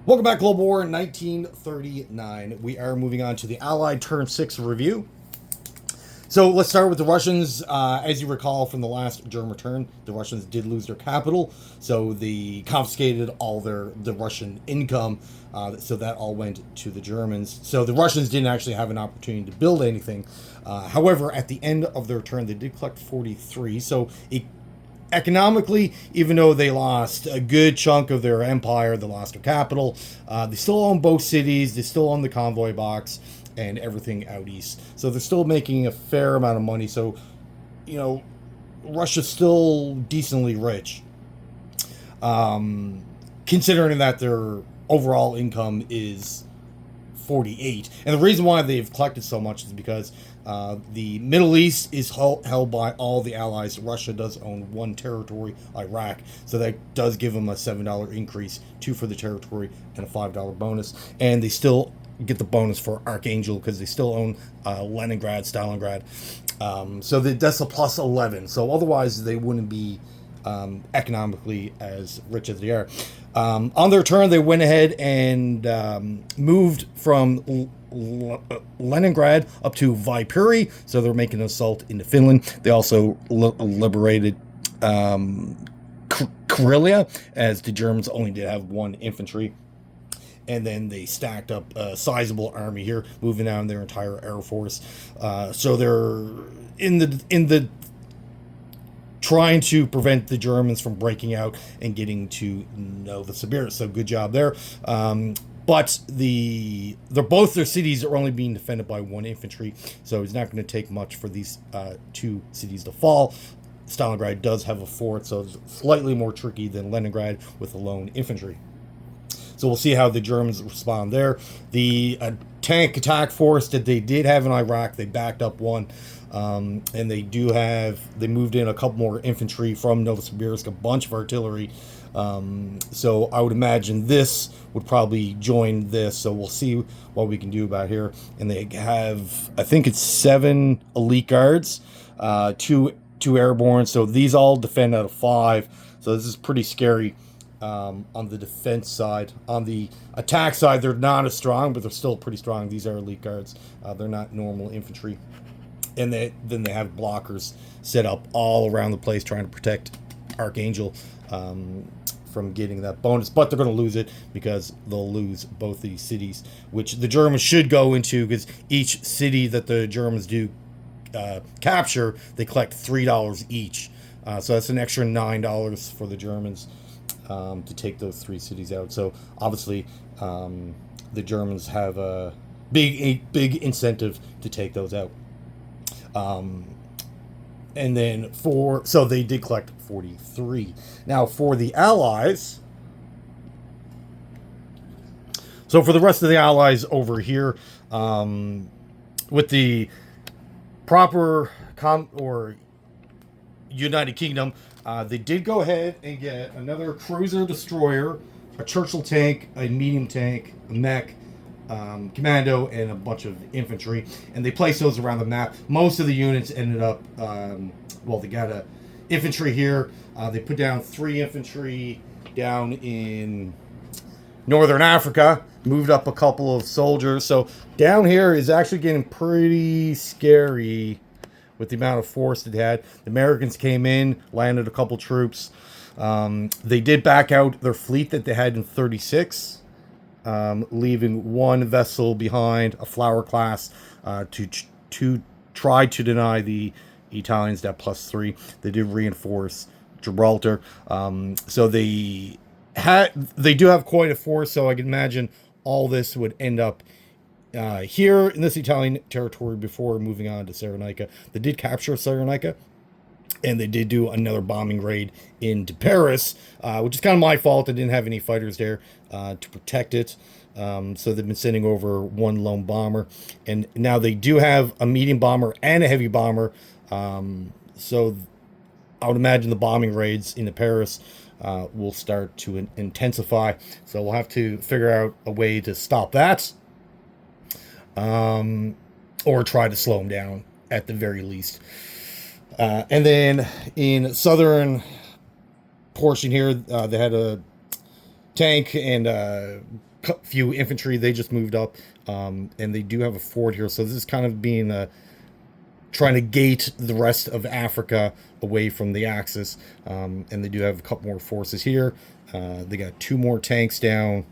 Welcome back, Global War 1939. We are moving on to the Allied Turn 6 review. So let's start with the Russians. As you recall from the last German return, the Russians did lose their capital, so they confiscated all the Russian income, so that all went to the Germans. So the Russians didn't actually have an opportunity to build anything. However, at the end of their turn, they did collect 43, so economically, even though they lost a good chunk of their empire, they lost their capital, they still own both cities, they still own the convoy box and everything out east. So they're still making a fair amount of money. So, Russia's still decently rich. Considering that their overall income is 48. And the reason why they've collected so much is because the Middle East is held by all the allies. Russia does own one territory, Iraq, so that does give them a $7 increase, 2 for the territory and a $5 bonus. And they still get the bonus for Archangel because they still own Leningrad, Stalingrad. So that's a plus 11. So otherwise they wouldn't be economically as rich as they are. On their turn, they went ahead and moved from Leningrad up to Viipuri, so they're making an assault into Finland. They also liberated Karelia, as the Germans only did have 1 infantry. And then they stacked up a sizable army here, moving down their entire air force. So they're in the trying to prevent the Germans from breaking out and getting to Novosibirsk. So good job there. But their cities are only being defended by 1 infantry, so it's not going to take much for these 2 cities to fall. Stalingrad does have a fort, so it's slightly more tricky than Leningrad with a lone infantry. So we'll see how the Germans respond there. The tank attack force that they did have in Iraq, they backed up 1. And they moved in a couple more infantry from Novosibirsk, a bunch of artillery. So I would imagine this would probably join this. So we'll see what we can do about here. And they have, I think it's 7 elite guards, 2 airborne. So these all defend out of 5. So this is pretty scary. On the defense side. On the attack side, they're not as strong, but they're still pretty strong. These are elite guards. They're not normal infantry. And then they have blockers set up all around the place trying to protect Archangel from getting that bonus. But they're going to lose it because they'll lose both these cities, which the Germans should go into, because each city that the Germans do capture, they collect $3 each. So that's an extra $9 for the Germans to take those 3 cities out. So obviously the Germans have a big incentive to take those out. And then so they did collect 43. Now for the Allies, so for the rest of the Allies over here, with the proper or United Kingdom, they did go ahead and get another cruiser destroyer, a Churchill tank, a medium tank, a mech, commando, and a bunch of infantry, and they placed those around the map. Most of the units ended up, they got a infantry here. They put down 3 infantry down in Northern Africa, moved up a couple of soldiers. So down here is actually getting pretty scary with the amount of force that they had. The Americans came in, landed a couple troops. They did back out their fleet that they had in 36. Leaving 1 vessel behind, a Flower class, to try to deny the Italians that +3. They did reinforce Gibraltar. So they do have quite a force, so I can imagine all this would end up here in this Italian territory before moving on to Cyrenaica. They did capture Cyrenaica, and they did do another bombing raid into Paris, which is kind of my fault. I didn't have any fighters there to protect it. So they've been sending over 1 lone bomber. And now they do have a medium bomber and a heavy bomber. So I would imagine the bombing raids into Paris will start to intensify. So we'll have to figure out a way to stop that. Or try to slow them down at the very least. And then in southern portion here, they had a tank and few infantry. They just moved up, and they do have a fort here. So this is kind of being trying to gate the rest of Africa away from the Axis. And they do have a couple more forces here. They got 2 more tanks down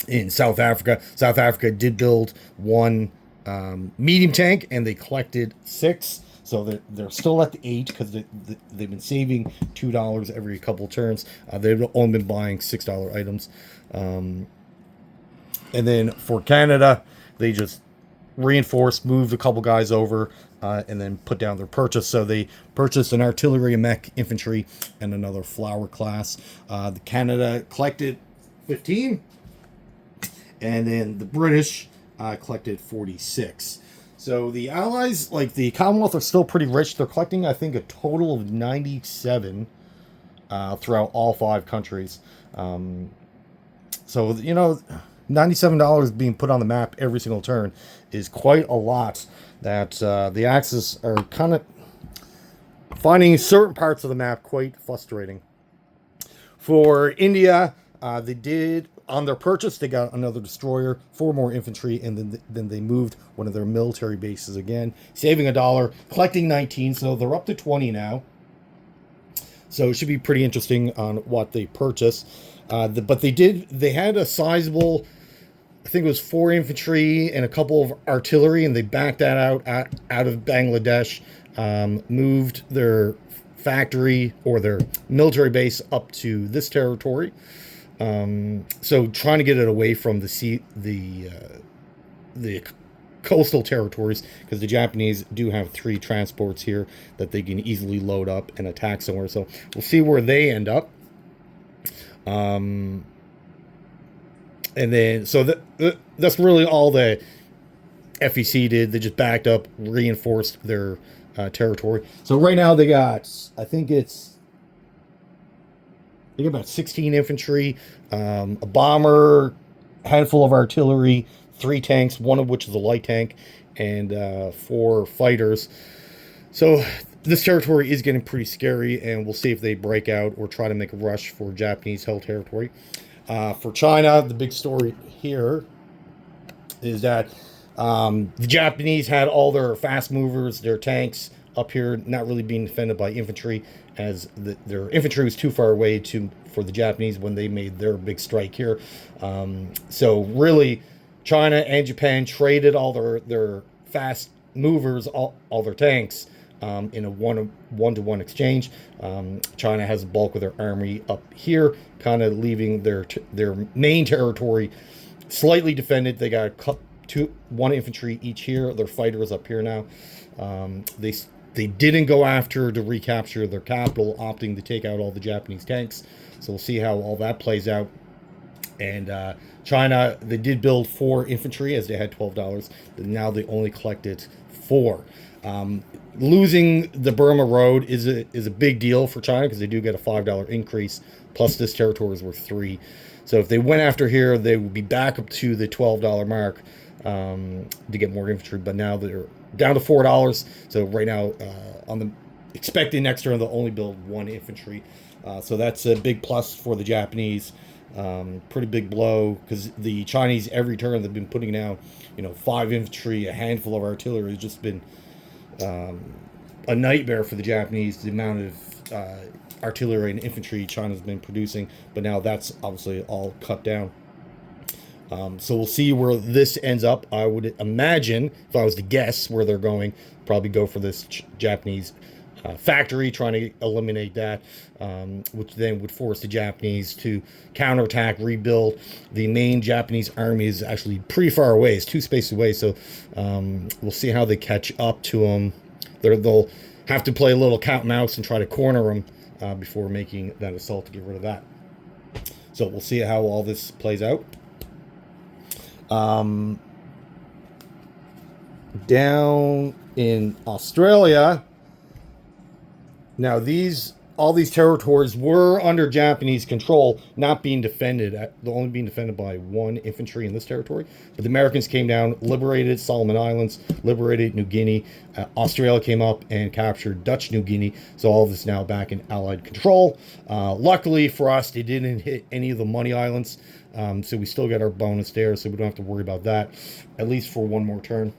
in South Africa. South Africa did build 1 medium tank, and they collected 6. So they're still at the 8 because they've been saving $2 every couple turns. They've only been buying $6 items. And then for Canada, they just reinforced, moved a couple guys over, and then put down their purchase. So they purchased an artillery, a mech infantry, and another flower class. The Canada collected 15, and then the British collected 46. So the Allies, like the Commonwealth, are still pretty rich. They're collecting, I think, a total of 97 throughout all 5 countries. So, you know, $97 being put on the map every single turn is quite a lot that the Axis are kind of finding certain parts of the map quite frustrating. For India, they did, on their purchase, they got another destroyer, 4 more infantry, and then they moved one of their military bases again, saving $1, collecting 19, so they're up to 20 now. So it should be pretty interesting on what they purchased. But they had a sizable, I think it was 4 infantry and a couple of artillery, and they backed that out of Bangladesh, moved their factory or their military base up to this territory. So trying to get it away from the coastal territories, because the Japanese do have 3 transports here that they can easily load up and attack somewhere. So we'll see where they end up. And then, so that's really all the FEC did. They just backed up, reinforced their territory. So right now they got, I think about 16 infantry, a bomber, handful of artillery, 3 tanks, one of which is a light tank, and 4 fighters. So this territory is getting pretty scary, and we'll see if they break out or try to make a rush for Japanese-held territory. For China, the big story here is that the Japanese had all their fast movers, their tanks up here, not really being defended by infantry, as their infantry was too far away for the Japanese when they made their big strike here. So really, China and Japan traded all their fast movers, all their tanks, in a one-to-one exchange. China has the bulk of their army up here, kind of leaving their main territory slightly defended. They got 1 infantry each here. Their fighters up here now. They didn't go after to recapture their capital, opting to take out all the Japanese tanks. So we'll see how all that plays out. And China, they did build 4 infantry as they had $12. But now they only collected 4. Losing the Burma Road is a big deal for China, because they do get a $5 increase, plus this territory is worth 3. So if they went after here, they would be back up to the $12 mark to get more infantry. But now they're down to $4. So right now, on the expected next turn, they'll only build 1 infantry. So that's a big plus for the Japanese. Pretty big blow, because the Chinese, every turn they've been putting down, 5 infantry, a handful of artillery. Has just been a nightmare for the Japanese, the amount of artillery and infantry China's been producing. But now that's obviously all cut down. So we'll see where this ends up. I would imagine, if I was to guess where they're going, probably go for this Japanese factory, trying to eliminate that, which then would force the Japanese to counterattack, rebuild. The main Japanese army is actually pretty far away. It's 2 spaces away, so we'll see how they catch up to them. They'll have to play a little cat and mouse and try to corner them before making that assault to get rid of that. So we'll see how all this plays out. Down in Australia, now these all these territories were under Japanese control, not being defended. They're only being defended by one infantry in this territory. But the Americans came down, liberated Solomon Islands, liberated New Guinea. Australia came up and captured Dutch New Guinea. So all of this now back in Allied control. Luckily for us, they didn't hit any of the Money Islands. So we still got our bonus there, so we don't have to worry about that, at least for one more turn.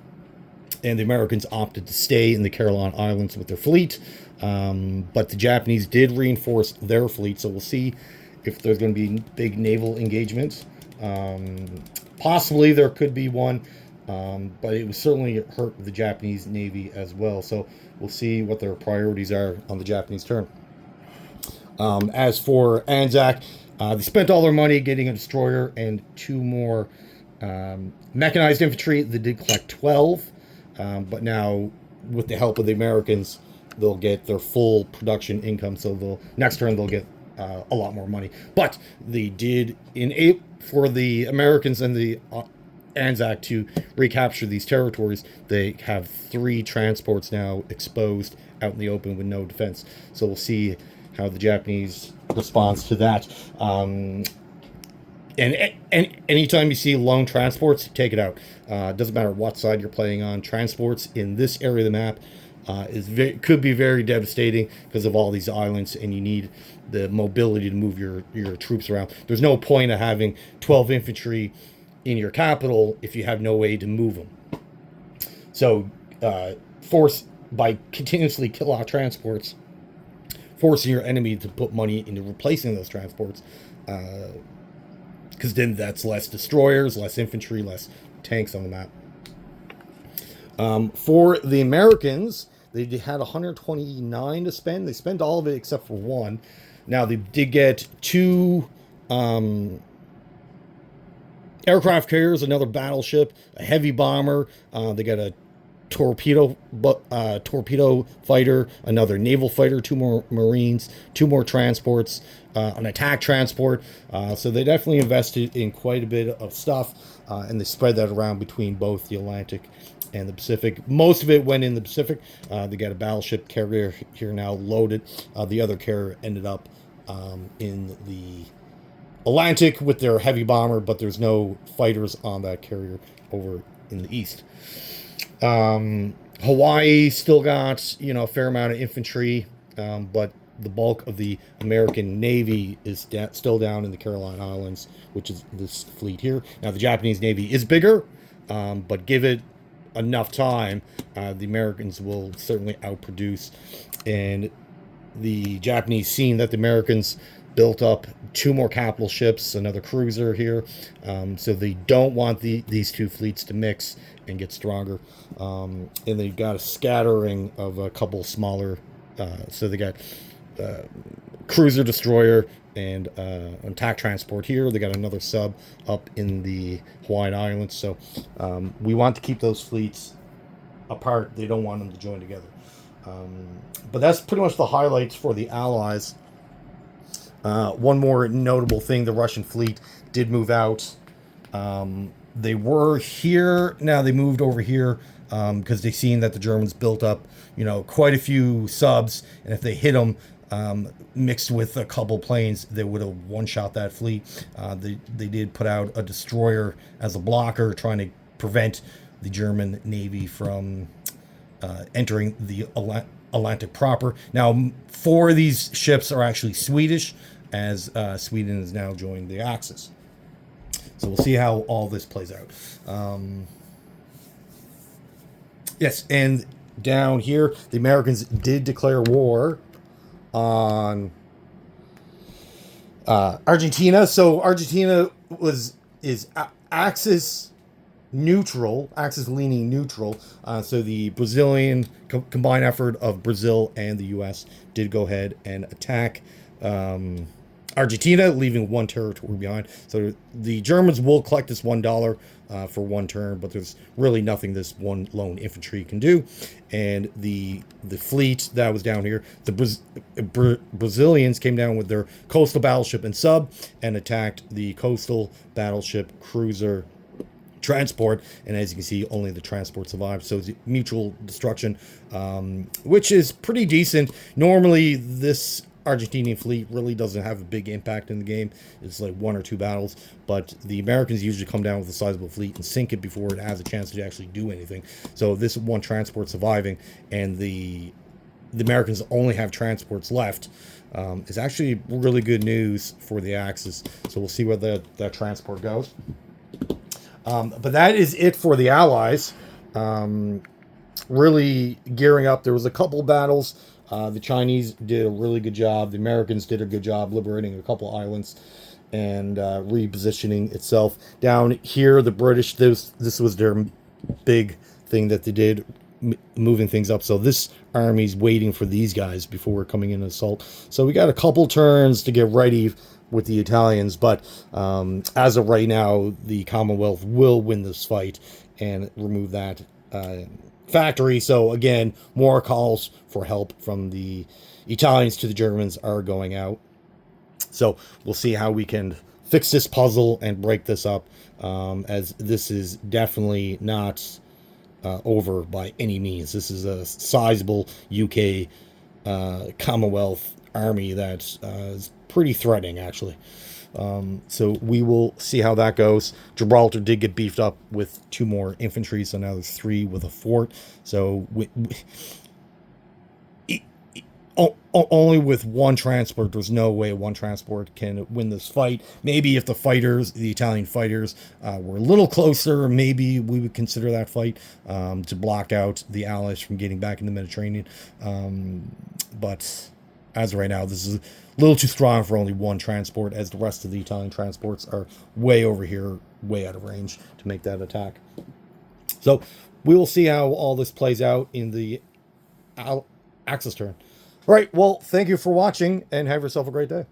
And the Americans opted to stay in the Caroline Islands with their fleet. But the Japanese did reinforce their fleet, so we'll see if there's going to be big naval engagements. Possibly there could be one, but it would certainly hurt the Japanese Navy as well. So we'll see what their priorities are on the Japanese turn. As for Anzac, they spent all their money getting a destroyer and 2 more mechanized infantry. They did collect 12, but now with the help of the Americans, they'll get their full production income. So next turn they'll get a lot more money. But they did for the Americans and the Anzac to recapture these territories. They have 3 transports now exposed out in the open with no defense. So we'll see how the Japanese responds to that. And anytime you see lone transports, take it out. Doesn't matter what side you're playing on. Transports in this area of the map could be very devastating because of all these islands, and you need the mobility to move your troops around. There's no point of having 12 infantry in your capital if you have no way to move them. So force by continuously kill off transports, forcing your enemy to put money into replacing those transports, because then that's less destroyers, less infantry, less tanks on the map. For the Americans, they had 129 to spend. They spent all of it except for 1. Now, they did get 2 aircraft carriers, another battleship, a heavy bomber. They got a torpedo fighter, another naval fighter, 2 more Marines, 2 more transports, an attack transport. So they definitely invested in quite a bit of stuff, and they spread that around between both the Atlantic and the Pacific. Most of it went in the Pacific. They got a battleship carrier here now loaded. The other carrier ended up in the Atlantic with their heavy bomber, but there's no fighters on that carrier over in the east. Hawaii still got, a fair amount of infantry, but the bulk of the American Navy is still down in the Caroline Islands, which is this fleet here. Now, the Japanese Navy is bigger, but give it enough time, the Americans will certainly outproduce. And the Japanese, seeing that the Americans built up 2 more capital ships, another cruiser here, so they don't want these 2 fleets to mix and get stronger. And they've got a scattering of a couple smaller, so they got cruiser, destroyer, and attack transport here. They got another sub up in the Hawaiian Islands. So we want to keep those fleets apart. They don't want them to join together. But that's pretty much the highlights for the Allies. One more notable thing, the Russian fleet did move out. They were here. Now they moved over here because they seen that the Germans built up, quite a few subs. And if they hit them, mixed with a couple planes, they would have one-shot that fleet. They did put out a destroyer as a blocker, trying to prevent the German Navy from entering the Atlantic proper. Now, 4 of these ships are actually Swedish, as Sweden has now joined the Axis. So we'll see how all this plays out. Yes, and down here, the Americans did declare war on Argentina. So Argentina is Axis neutral, Axis leaning neutral. So the Brazilian combined effort of Brazil and the U.S. did go ahead and attack Argentina, leaving 1 territory behind. So the Germans will collect this $1 for 1 turn, but there's really nothing this 1 lone infantry can do. And the fleet that was down here, the Brazilians came down with their coastal battleship and sub and attacked the coastal battleship cruiser transport, and as you can see, only the transport survived. So it's mutual destruction, which is pretty decent. Normally this Argentinian fleet really doesn't have a big impact in the game. It's like 1 or 2 battles, but the Americans usually come down with a sizable fleet and sink it before it has a chance to actually do anything. So this one transport surviving, and the Americans only have transports left, is actually really good news for the Axis. So we'll see where that transport goes. But that is it for the Allies. Really gearing up. There was a couple battles. The Chinese did a really good job. The Americans did a good job liberating a couple islands and repositioning itself. Down here, the British, this was their big thing that they did, moving things up. So this army's waiting for these guys before we're coming in an assault. So we got a couple turns to get ready with the Italians, but as of right now, the Commonwealth will win this fight and remove that factory. So again, more calls for help from the Italians to the Germans are going out. So we'll see how we can fix this puzzle and break this up, as this is definitely not over by any means. This is a sizable UK Commonwealth army that is pretty threatening, actually. So we will see how that goes. Gibraltar did get beefed up with 2 more infantry, so now there's 3 with a fort. So only with 1 transport, there's no way 1 transport can win this fight. Maybe if the Italian fighters, were a little closer, maybe we would consider that fight to block out the Allies from getting back in the Mediterranean. But as of right now, this is a little too strong for only 1 transport, as the rest of the Italian transports are way over here, way out of range to make that attack. So we will see how all this plays out in the Axis turn. All right, well, thank you for watching, and have yourself a great day.